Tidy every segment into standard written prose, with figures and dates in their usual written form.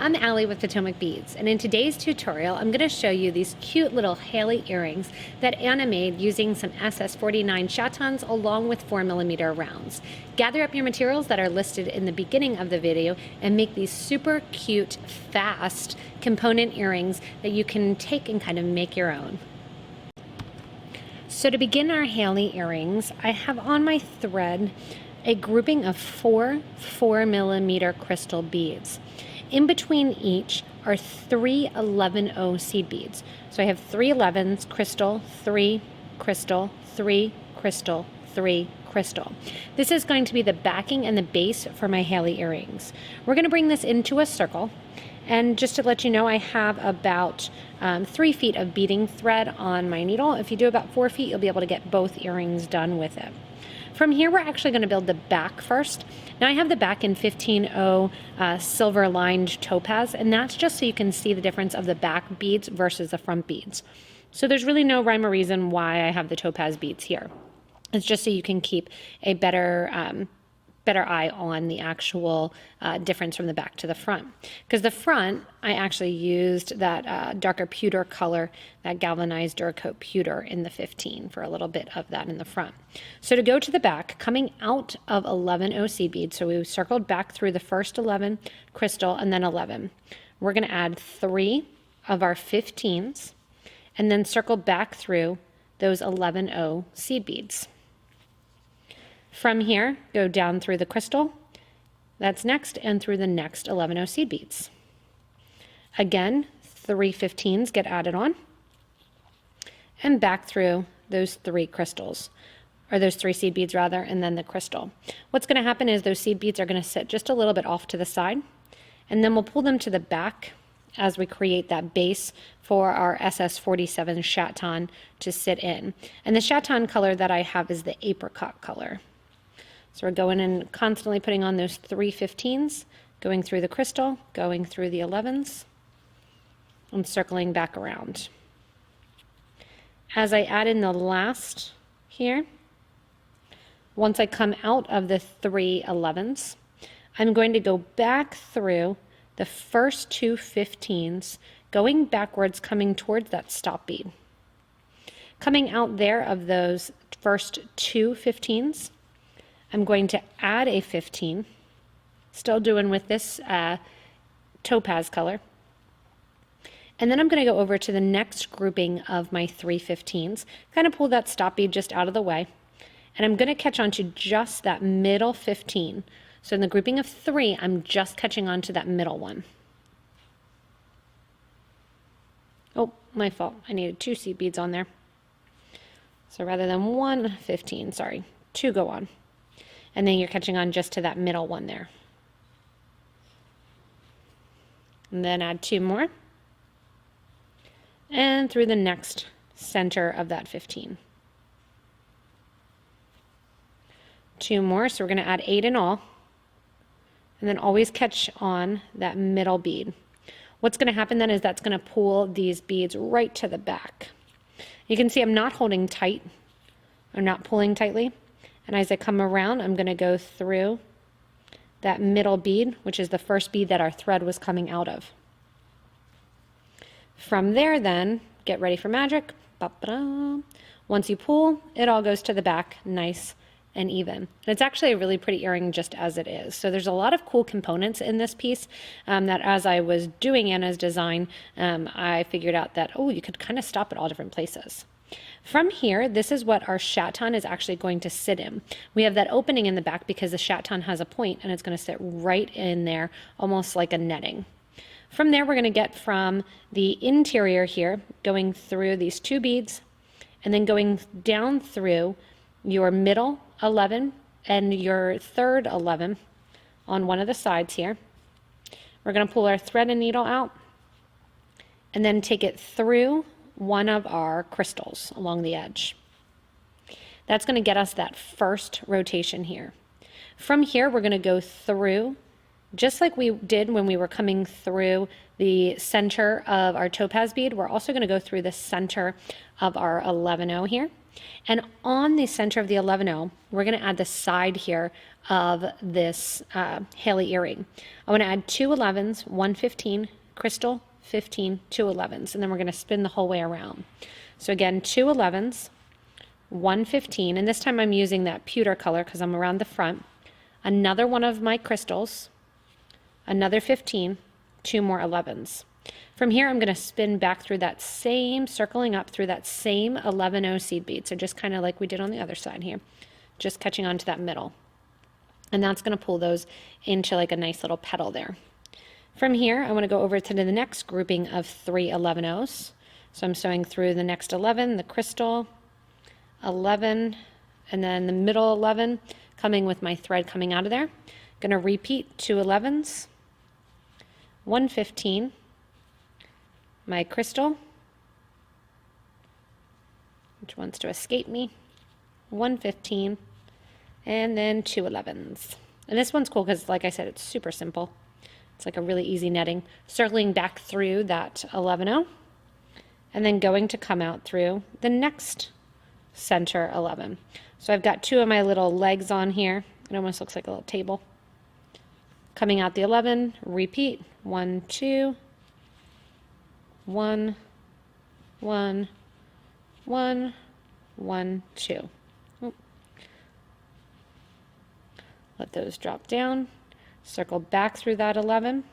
I'm Allie with Potomac Beads, and in today's tutorial I'm going to show you these cute little Hailey earrings that Anna made using some SS49 Chatons along with 4mm rounds. Gather up your materials that are listed in the beginning of the video and make these super cute, fast component earrings that you can take and kind of make your own. So to begin our Hailey earrings, I have on my thread a grouping of 4mm crystal beads. In between each are 3 11-0 seed beads. So I have 3 11s, crystal, 3 crystal, 3 crystal, 3 crystal. This is going to be the backing and the base for my Hailey earrings. We're going to bring this into a circle. And just to let you know, I have about 3 feet of beading thread on my needle. If you do about 4 feet, you'll be able to get both earrings done with it. From here, we're actually going to build the back first. Now I have the back in 15-0 silver lined topaz, and that's just so you can see the difference of the back beads versus the front beads. So there's really no rhyme or reason why I have the topaz beads here. It's just so you can keep a better eye on the actual difference from the back to the front. Because the front, I actually used that darker pewter color, that galvanized Duracoat pewter in the 15 for a little bit of that in the front. So to go to the back, coming out of 11-0 seed beads, so we circled back through the first 11 crystal and then 11. We're going to add 3 of our 15s and then circle back through those 11-0 seed beads. From here, go down through the crystal, that's next, and through the next 11-0 seed beads. Again, 3 15s get added on, and back through those 3 crystals, or those 3 seed beads rather, and then the crystal. What's going to happen is those seed beads are going to sit just a little bit off to the side, and then we'll pull them to the back as we create that base for our SS47 Chaton to sit in. And the Chaton color that I have is the apricot color. So we're going and constantly putting on those 3 15s, going through the crystal, going through the 11s, and circling back around. As I add in the last here, once I come out of the 3 11s, I'm going to go back through the first 2 15s, going backwards, coming towards that stop bead. Coming out there of those first 2 15s, I'm going to add a 15, still doing with this topaz color. And then I'm going to go over to the next grouping of my 3 15s, kind of pull that stop bead just out of the way. And I'm going to catch on to just that middle 15. So in the grouping of 3, I'm just catching on to that middle one. Oh, my fault. I needed 2 seed beads on there. So rather than 1 15, sorry, 2 go on. And then you're catching on just to that middle one there. And then add 2 more. And through the next center of that 15. 2 more, so we're going to add 8 in all. And then always catch on that middle bead. What's going to happen then is that's going to pull these beads right to the back. You can see I'm not holding tight or not pulling tightly. And as I come around, I'm going to go through that middle bead, which is the first bead that our thread was coming out of. From there then, get ready for magic. Ba-ba-da. Once you pull, it all goes to the back, nice and even. And it's actually a really pretty earring just as it is. So there's a lot of cool components in this piece that as I was doing Anna's design, I figured out that, oh, you could kind of stop at all different places. From here, this is what our Chaton is actually going to sit in. We have that opening in the back because the Chaton has a point and it's going to sit right in there, almost like a netting. From there, we're going to get from the interior here, going through these 2 beads, and then going down through your middle 11 and your third 11 on one of the sides here. We're going to pull our thread and needle out and then take it through one of our crystals along the edge. That's going to get us that first rotation here. From here, we're going to go through Just like we did when we were coming through the center of our topaz bead, we're also going to go through the center of our 11-0 here. And on the center of the 11-0, we're going to add the side here of this Hailey earring. I want to add 2 11s, 1 15, crystal, 15, 2 11s, and then we're going to spin the whole way around. So again, 2 11s, 1 15, and this time I'm using that pewter color because I'm around the front. Another one of my crystals, another 15, 2 more 11s. From here, I'm going to spin back through that same, circling up through that same 11-0 seed bead. So just kind of like we did on the other side here, just catching on to that middle. And that's going to pull those into like a nice little petal there. From here, I want to go over to the next grouping of 3 11-0s. So I'm sewing through the next 11, the crystal, 11, and then the middle 11, coming with my thread coming out of there. Going to repeat 2 11s, 1 15, my crystal, which wants to escape me, 1 15, and then 2 11s. And this one's cool because, like I said, it's super simple. It's like a really easy netting. Circling back through that 11-0, and then going to come out through the next center 11. So I've got 2 of my little legs on here. It almost looks like a little table. Coming out the 11, repeat, 1 2, 1 1 1 1 2. Let those drop down. Circle back through that 11.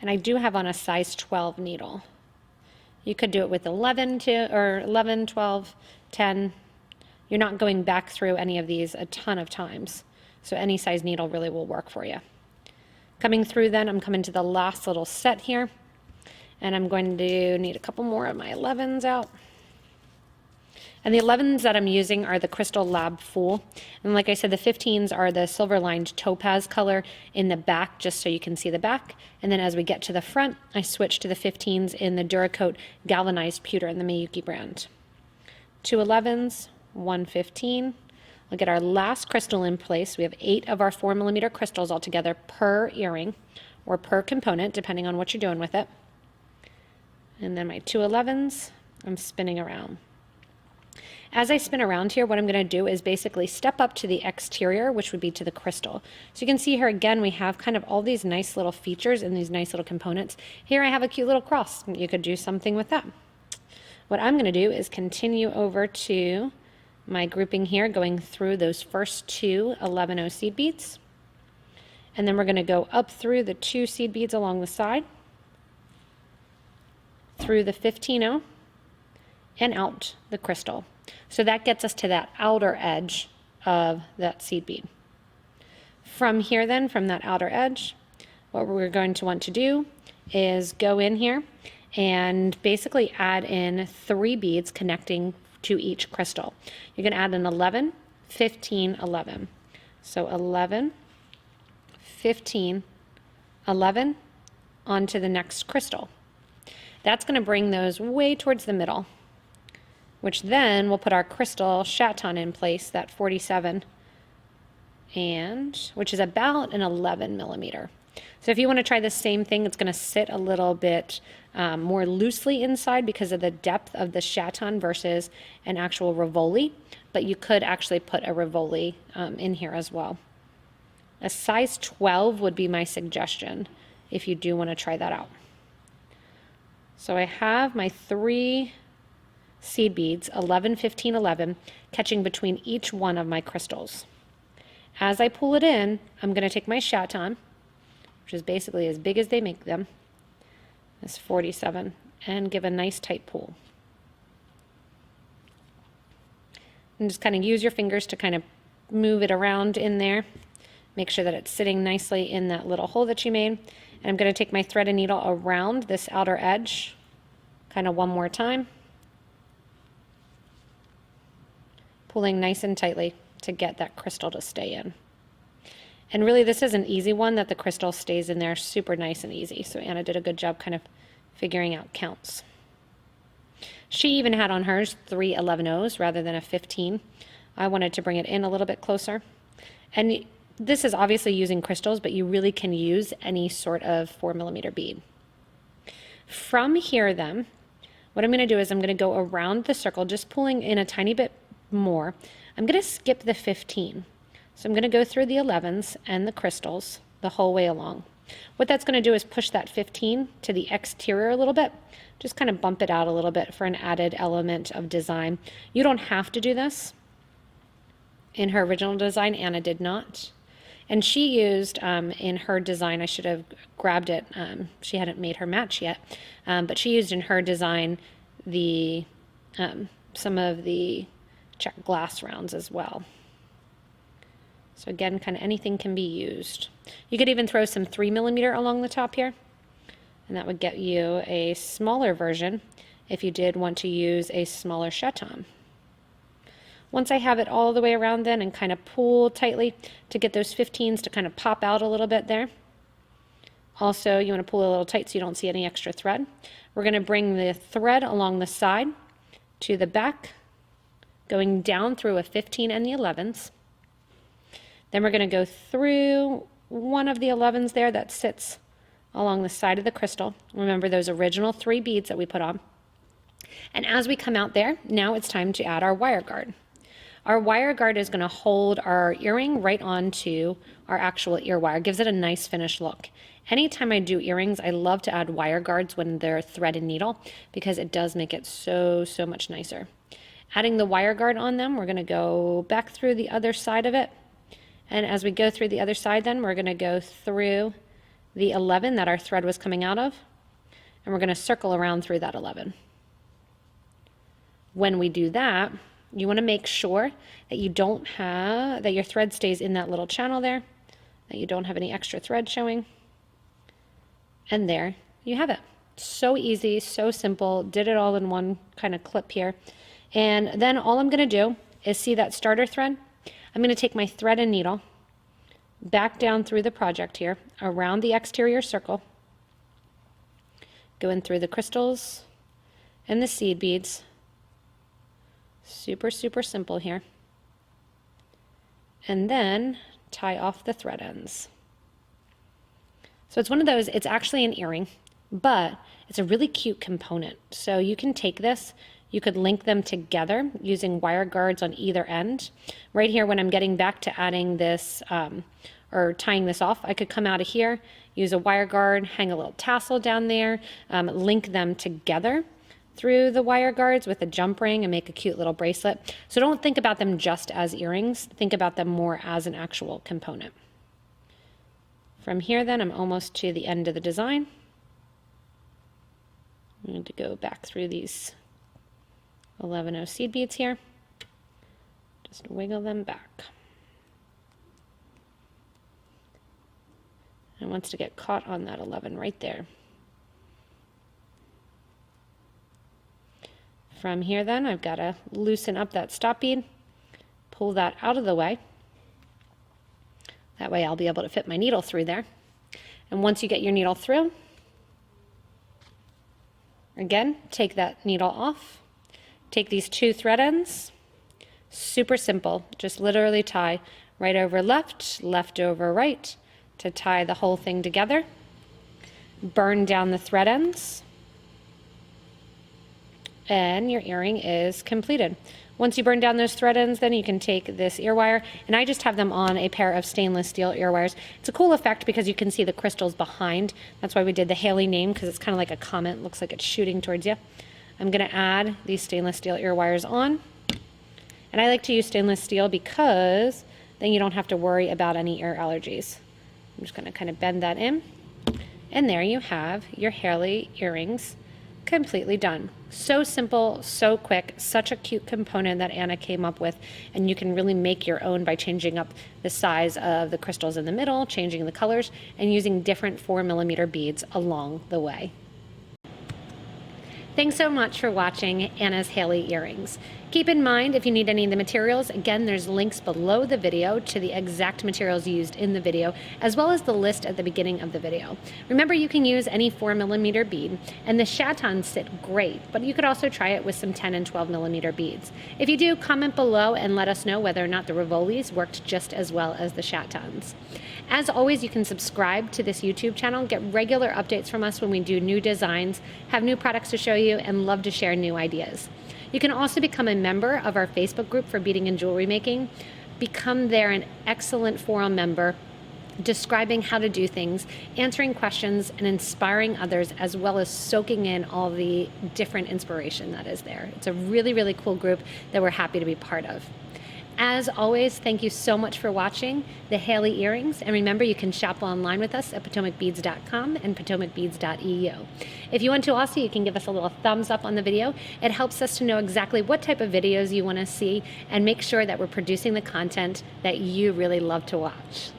And I do have on a size 12 needle. You could do it with 11 or 11, 12, 10. You're not going back through any of these a ton of times. So any size needle really will work for you. Coming through then, I'm coming to the last little set here. And I'm going to need a couple more of my 11s out. And the 11s that I'm using are the Crystal Lab Fool. And like I said, the 15s are the silver lined topaz color in the back, just so you can see the back. And then as we get to the front, I switch to the 15s in the Duracoat galvanized pewter in the Miyuki brand. 2 11s, 1 15. We'll get our last crystal in place. We have 8 of our 4mm crystals altogether per earring, or per component, depending on what you're doing with it. And then my 2 11s, I'm spinning around. As I spin around here, what I'm going to do is basically step up to the exterior, which would be to the crystal. So you can see here again, we have kind of all these nice little features and these nice little components. Here I have a cute little cross. You could do something with that. What I'm going to do is continue over to my grouping here, going through those first 2 11-0 seed beads. And then we're going to go up through the 2 seed beads along the side, through the 15-0, and out the crystal. So that gets us to that outer edge of that seed bead. From here then, from that outer edge, what we're going to want to do is go in here and basically add in 3 beads connecting to each crystal. You're going to add an 11, 15, 11. So 11, 15, 11 onto the next crystal. That's going to bring those way towards the middle, which then we'll put our crystal Chaton in place, that 47, and which is about an 11mm. So if you want to try the same thing, it's going to sit a little bit more loosely inside because of the depth of the Chaton versus an actual Rivoli, but you could actually put a Rivoli in here as well. A size 12 would be my suggestion if you do want to try that out. So I have my 3 seed beads, 11, 15, 11, catching between each one of my crystals. As I pull it in, I'm going to take my Chaton, which is basically as big as they make them, this 47, and give a nice tight pull. And just kind of use your fingers to kind of move it around in there. Make sure that it's sitting nicely in that little hole that you made. And I'm going to take my thread and needle around this outer edge, kind of one more time. Pulling nice and tightly to get that crystal to stay in. And really this is an easy one that the crystal stays in there super nice and easy. So Anna did a good job kind of figuring out counts. She even had on hers 3 11-0s rather than a 15. I wanted to bring it in a little bit closer. And this is obviously using crystals, but you really can use any sort of 4mm bead. From here then, what I'm going to do is I'm going to go around the circle, just pulling in a tiny bit more. I'm going to skip the 15. So I'm going to go through the 11s and the crystals the whole way along. What that's going to do is push that 15 to the exterior a little bit, just kind of bump it out a little bit for an added element of design. You don't have to do this. In her original design, Anna did not. And she used, in her design, I should have grabbed it, she hadn't made her match yet, but she used in her design the some of the check glass rounds as well. So again, kind of anything can be used. You could even throw some 3mm along the top here, and that would get you a smaller version if you did want to use a smaller Chaton. Once I have it all the way around then and kind of pull tightly to get those 15s to kind of pop out a little bit there. Also, you want to pull a little tight so you don't see any extra thread. We're going to bring the thread along the side to the back, going down through a 15 and the 11s. Then we're going to go through one of the 11s there that sits along the side of the crystal. Remember those original 3 beads that we put on. And as we come out there, now it's time to add our wire guard. Our wire guard is going to hold our earring right onto our actual ear wire. Gives it a nice finished look. Anytime I do earrings, I love to add wire guards when they're thread and needle because it does make it so much nicer. Adding the wire guard on them, we're going to go back through the other side of it. And as we go through the other side then, we're going to go through the 11 that our thread was coming out of, and we're going to circle around through that 11. When we do that, you want to make sure that you don't have, that your thread stays in that little channel there, that you don't have any extra thread showing. And there you have it. So easy, so simple, did it all in one kind of clip here. And then all I'm going to do is see that starter thread. I'm going to take my thread and needle back down through the project here, around the exterior circle, going through the crystals and the seed beads. Super simple here. And then tie off the thread ends. So it's one of those, it's actually an earring, but it's a really cute component. So you can take this, you could link them together using wire guards on either end. Right here, when I'm getting back to adding this or tying this off, I could come out of here, use a wire guard, hang a little tassel down there, link them together through the wire guards with a jump ring and make a cute little bracelet. So don't think about them just as earrings, think about them more as an actual component. From here then, I'm almost to the end of the design. I'm going to go back through these 11O seed beads here. Just wiggle them back. And wants to get caught on that 11 right there. From here then, I've got to loosen up that stop bead, pull that out of the way. That way I'll be able to fit my needle through there. And once you get your needle through, again, take that needle off. Take these 2 thread ends, super simple, just literally tie right over left, left over right to tie the whole thing together. Burn down the thread ends, and your earring is completed. Once you burn down those thread ends, then you can take this ear wire, and I just have them on a pair of stainless steel ear wires. It's a cool effect because you can see the crystals behind. That's why we did the Hailey name, because it's kind of like a comet, looks like it's shooting towards you. I'm going to add these stainless steel ear wires on. And I like to use stainless steel because then you don't have to worry about any ear allergies. I'm just going to kind of bend that in. And there you have your Hailey earrings completely done. So simple, so quick, such a cute component that Anna came up with. And you can really make your own by changing up the size of the crystals in the middle, changing the colors, and using different 4mm beads along the way. Thanks so much for watching Anna's Hailey earrings. Keep in mind, if you need any of the materials, again, there's links below the video to the exact materials used in the video, as well as the list at the beginning of the video. Remember, you can use any 4mm bead, and the Chatons sit great, but you could also try it with some 10 and 12mm beads. If you do, comment below and let us know whether or not the Rivolis worked just as well as the Chatons. As always, you can subscribe to this YouTube channel, get regular updates from us when we do new designs, have new products to show you, and love to share new ideas. You can also become a member of our Facebook group for beading and jewelry making. Become there an excellent forum member, describing how to do things, answering questions, and inspiring others, as well as soaking in all the different inspiration that is there. It's a really, really cool group that we're happy to be part of. As always, thank you so much for watching the Hailey Earrings, and remember, you can shop online with us at PotomacBeads.com and PotomacBeads.eu. If you want to also, you can give us a little thumbs up on the video. It helps us to know exactly what type of videos you want to see and make sure that we're producing the content that you really love to watch.